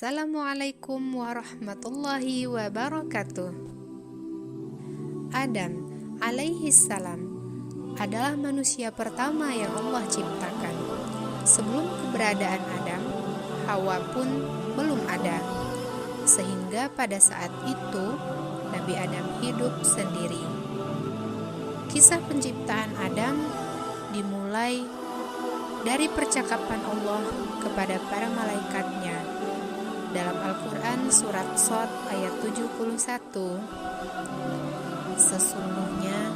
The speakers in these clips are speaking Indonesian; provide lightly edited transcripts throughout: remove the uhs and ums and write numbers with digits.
Assalamualaikum warahmatullahi wabarakatuh. Adam alaihi salam adalah manusia pertama yang Allah ciptakan. Sebelum keberadaan Adam, Hawa pun belum ada. Sehingga pada saat itu Nabi Adam hidup sendiri. Kisah penciptaan Adam dimulai dari percakapan Allah kepada para malaikatnya. Dalam Al-Quran surat Shad ayat 71, sesungguhnya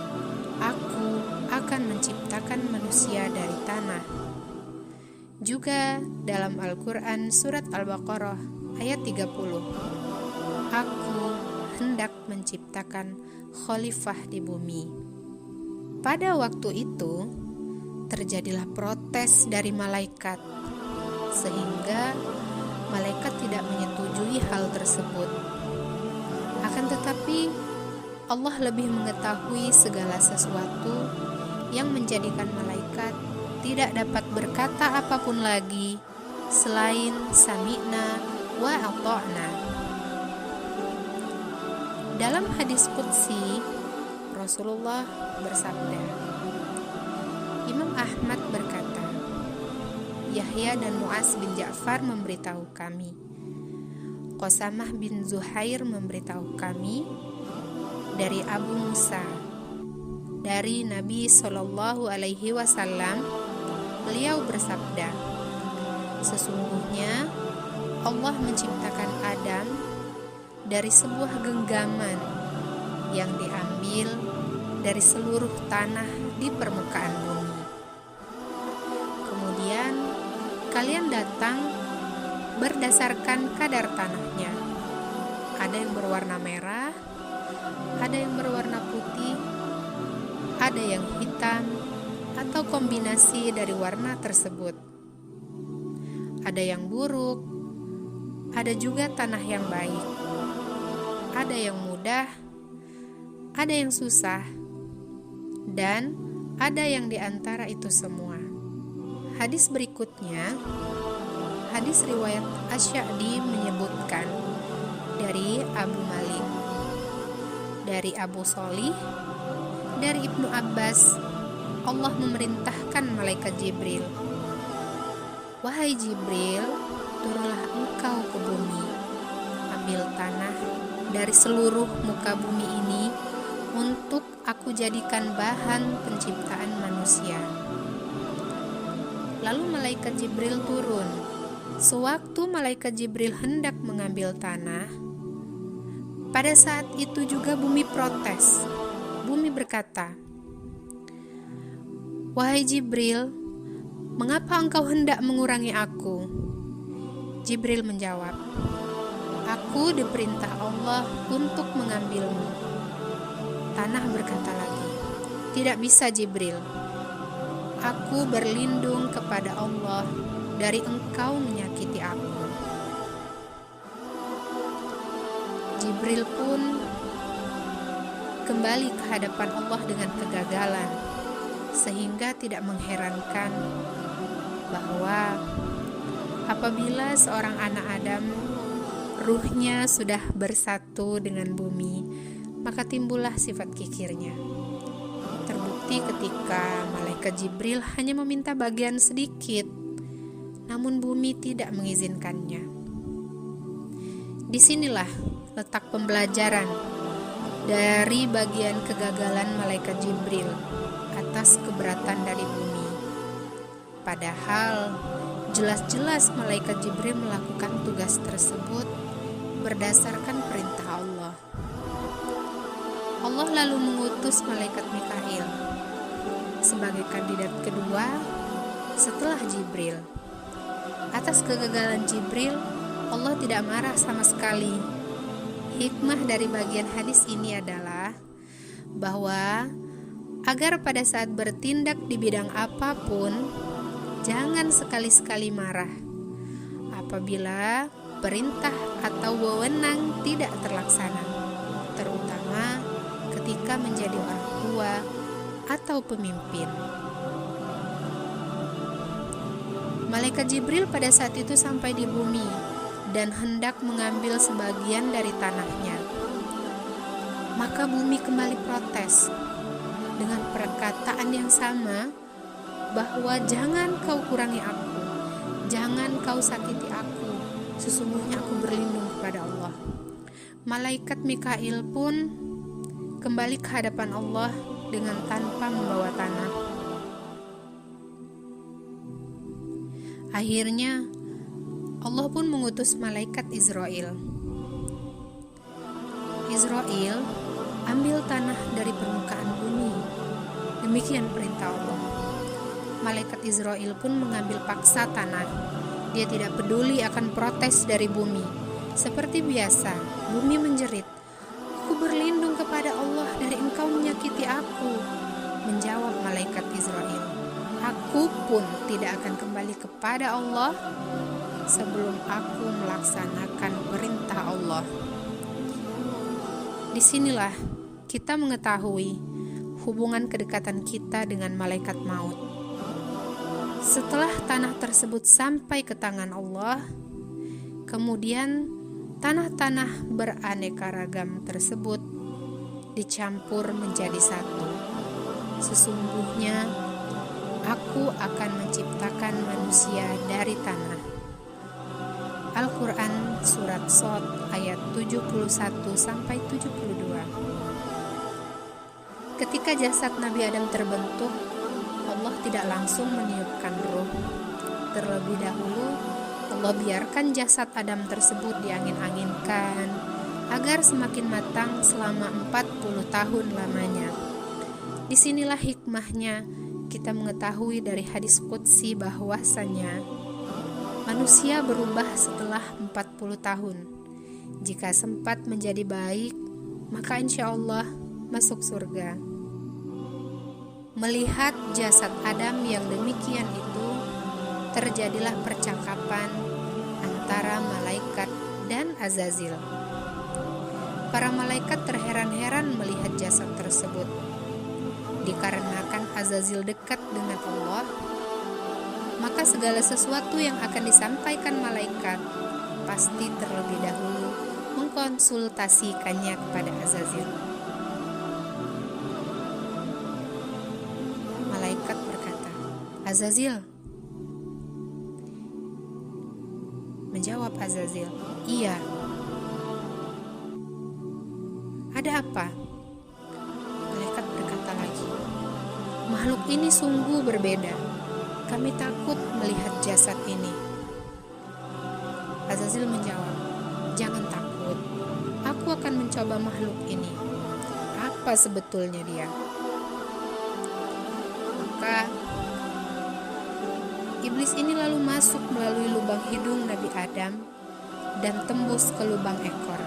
aku akan menciptakan manusia dari tanah. Juga dalam Al-Quran surat Al-Baqarah ayat 30, aku hendak menciptakan khalifah di bumi. Pada waktu itu terjadilah protes dari malaikat, sehingga malaikat tidak menyetujui hal tersebut. Akan tetapi Allah lebih mengetahui segala sesuatu yang menjadikan malaikat tidak dapat berkata apapun lagi selain sami'na wa ata'na. Dalam hadis qudsi, Rasulullah bersabda, Imam Ahmad berkata, Yahya dan Mu'az bin Ja'far memberitahu kami, Qasamah bin Zuhair memberitahu kami dari Abu Musa, dari Nabi SAW, beliau bersabda, sesungguhnya Allah menciptakan Adam dari sebuah genggaman yang diambil dari seluruh tanah di permukaan bumi. Kemudian kalian datang berdasarkan kadar tanahnya. Ada yang berwarna merah, ada yang berwarna putih, ada yang hitam, atau kombinasi dari warna tersebut. Ada yang buruk, ada juga tanah yang baik. Ada yang mudah, ada yang susah, dan ada yang di antara itu semua. Hadis berikutnya, hadis riwayat Asy-Sya'di menyebutkan dari Abu Malik, dari Abu Sholih, dari Ibnu Abbas, Allah memerintahkan malaikat Jibril, wahai Jibril, turunlah engkau ke bumi, ambil tanah dari seluruh muka bumi ini untuk aku jadikan bahan penciptaan manusia. Lalu malaikat Jibril turun. Sewaktu malaikat Jibril hendak mengambil tanah, pada saat itu juga bumi protes. Bumi berkata, wahai Jibril, mengapa engkau hendak mengurangi aku? Jibril menjawab, aku diperintah Allah untuk mengambilmu. Tanah berkata lagi, tidak bisa Jibril. Aku berlindung kepada Allah dari engkau menyakiti aku. Jibril pun kembali ke hadapan Allah dengan kegagalan, sehingga tidak mengherankan bahwa apabila seorang anak Adam ruhnya sudah bersatu dengan bumi, maka timbullah sifat kikirnya. Terbukti ketika malaikat Jibril hanya meminta bagian sedikit, namun bumi tidak mengizinkannya. Disinilah letak pembelajaran dari bagian kegagalan malaikat Jibril atas keberatan dari bumi. Padahal jelas-jelas malaikat Jibril melakukan tugas tersebut berdasarkan perintah Allah. Allah lalu mengutus malaikat Mikail sebagai kandidat kedua setelah Jibril. Atas kegagalan Jibril, Allah tidak marah sama sekali. Hikmah dari bagian hadis ini adalah bahwa agar pada saat bertindak di bidang apapun, jangan sekali-sekali marah apabila perintah atau wewenang tidak terlaksana, terutama ketika menjadi orang tua atau pemimpin. Malaikat Jibril pada saat itu sampai di bumi dan hendak mengambil sebagian dari tanahnya. Maka bumi kembali protes dengan perkataan yang sama, bahwa jangan kau kurangi aku, jangan kau sakiti aku, sesungguhnya aku berlindung kepada Allah. Malaikat Mikail pun kembali ke hadapan Allah dengan tanpa membawa tanah. Akhirnya Allah pun mengutus malaikat Israel. Israel ambil tanah dari permukaan bumi. Demikian perintah Allah. Malaikat Israel pun mengambil paksa tanah. Dia tidak peduli akan protes dari bumi. Seperti biasa, bumi menjerit, "Aku berlindung kepada Allah dari engkau menyakiti aku." Menjawab malaikat Israel, "Aku pun tidak akan kembali kepada Allah sebelum aku melaksanakan perintah Allah." Disinilah kita mengetahui hubungan kedekatan kita dengan malaikat maut. Setelah tanah tersebut sampai ke tangan Allah, kemudian tanah-tanah beraneka ragam tersebut dicampur menjadi satu. Sesungguhnya aku akan menciptakan manusia dari tanah. Al-Quran Surat Shad ayat 71-72. Ketika jasad Nabi Adam terbentuk, Allah tidak langsung meniupkan ruh. Terlebih dahulu, Allah biarkan jasad Adam tersebut diangin-anginkan agar semakin matang selama 40 tahun lamanya. Disinilah hikmahnya kita mengetahui dari hadis qudsi bahwasannya manusia berubah setelah 40 tahun. Jika sempat menjadi baik, maka insya Allah masuk surga. Melihat jasad Adam yang demikian itu, terjadilah percakapan antara malaikat dan Azazil. Para malaikat terheran-heran melihat jasad tersebut. Dikarenakan Azazil dekat dengan Allah, maka segala sesuatu yang akan disampaikan malaikat pasti terlebih dahulu mengkonsultasikannya kepada Azazil. Malaikat berkata, "Azazil." Menjawab Azazil, "Iya." "Ada apa?" Malaikat berkata lagi, "Makhluk ini sungguh berbeda. Kami takut melihat jasad ini." Azazil menjawab, "Jangan takut. Aku akan mencoba makhluk ini. Apa sebetulnya dia?" Maka iblis ini lalu masuk melalui lubang hidung Nabi Adam dan tembus ke lubang ekor.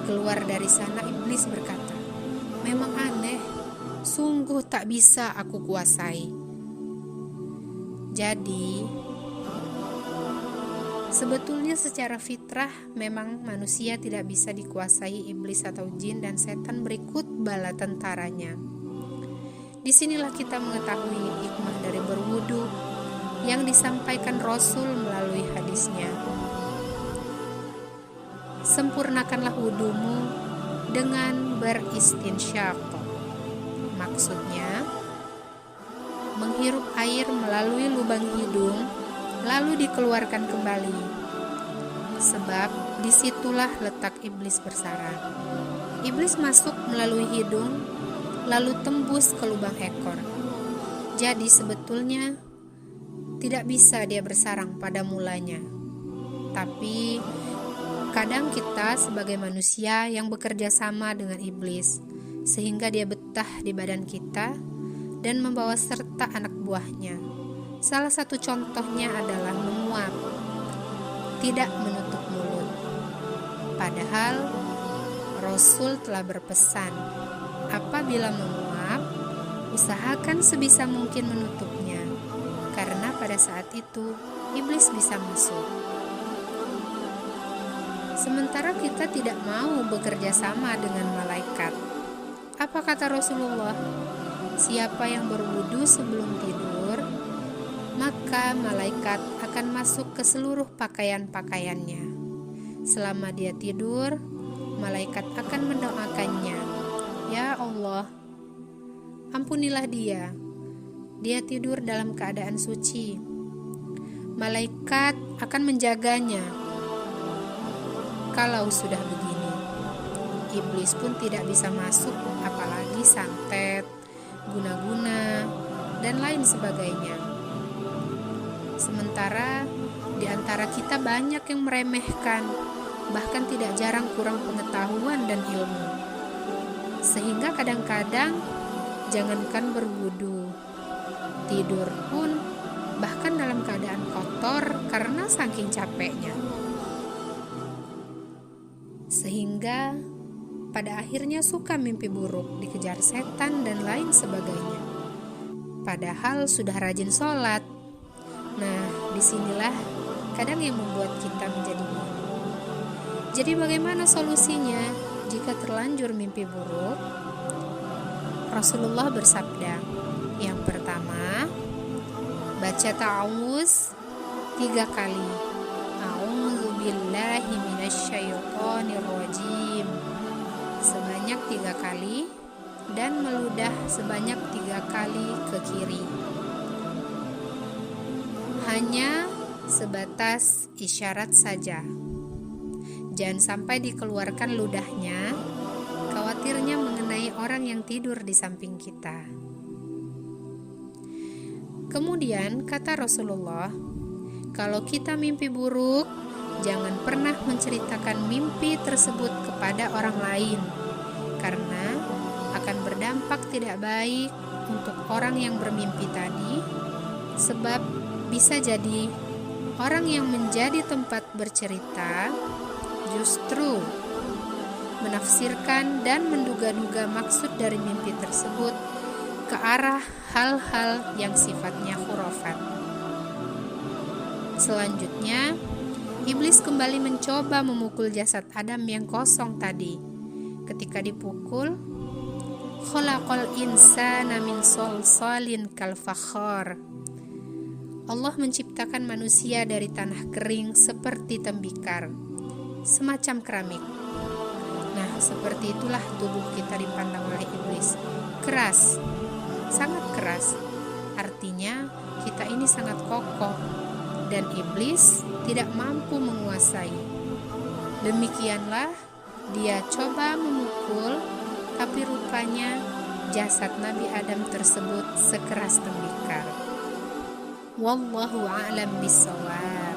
Keluar dari sana iblis berkata, "Memang aneh, sungguh tak bisa aku kuasai." Jadi, sebetulnya secara fitrah memang manusia tidak bisa dikuasai iblis atau jin dan setan berikut bala tentaranya. Disinilah kita mengetahui hikmah dari berwudu yang disampaikan Rasul melalui hadisnya. Sempurnakanlah wudumu dengan beristinsyaq. Maksudnya, menghirup air melalui lubang hidung lalu dikeluarkan kembali. Sebab disitulah letak iblis bersarang. Iblis masuk melalui hidung lalu tembus ke lubang ekor. Jadi sebetulnya tidak bisa dia bersarang pada mulanya. Tapi kadang kita sebagai manusia yang bekerja sama dengan iblis, sehingga dia betah di badan kita dan membawa serta anak buahnya. Salah satu contohnya adalah menguap, tidak menutup mulut. Padahal Rasul telah berpesan, apabila menguap, usahakan sebisa mungkin menutupnya, karena pada saat itu iblis bisa masuk. Sementara kita tidak mau bekerja sama dengan malaikat. Apa kata Rasulullah? Siapa yang berwudu sebelum tidur, maka malaikat akan masuk ke seluruh pakaian-pakaiannya. Selama dia tidur, malaikat akan mendoakannya, "Ya Allah, ampunilah dia. Dia tidur dalam keadaan suci." Malaikat akan menjaganya. Kalau sudah begini, iblis pun tidak bisa masuk, apalagi santet, guna-guna, dan lain sebagainya. Sementara di antara kita banyak yang meremehkan, bahkan tidak jarang kurang pengetahuan dan ilmu. Sehingga kadang-kadang jangankan berwudu, tidur pun bahkan dalam keadaan kotor karena saking capeknya. Sehingga pada akhirnya suka mimpi buruk, dikejar setan dan lain sebagainya. Padahal sudah rajin sholat. Nah, disinilah kadang yang membuat kita menjadi bingung. Jadi bagaimana solusinya jika terlanjur mimpi buruk? Rasulullah bersabda, yang pertama, baca ta'awuz 3 kali. A'udzubillahi minasyaitonirrajim sebanyak 3 kali, dan meludah sebanyak 3 kali ke kiri. Hanya sebatas isyarat saja. Jangan sampai dikeluarkan ludahnya, khawatirnya mengenai orang yang tidur di samping kita. Kemudian kata Rasulullah, kalau kita mimpi buruk, jangan pernah menceritakan mimpi tersebut kepada orang lain, karena akan berdampak tidak baik untuk orang yang bermimpi tadi, sebab bisa jadi orang yang menjadi tempat bercerita justru menafsirkan dan menduga-duga maksud dari mimpi tersebut ke arah hal-hal yang sifatnya khurafat. Selanjutnya, iblis kembali mencoba memukul jasad Adam yang kosong tadi. Ketika dipukul, khalaqal insana min salsalin kal fakhar. Allah menciptakan manusia dari tanah kering seperti tembikar, semacam keramik. Nah, seperti itulah tubuh kita dipandang oleh iblis. Keras, sangat keras. Artinya kita ini sangat kokoh dan iblis tidak mampu menguasai. Demikianlah dia coba memukul, tapi rupanya jasad Nabi Adam tersebut sekeras tembikar. Wallahu a'lam bishawab.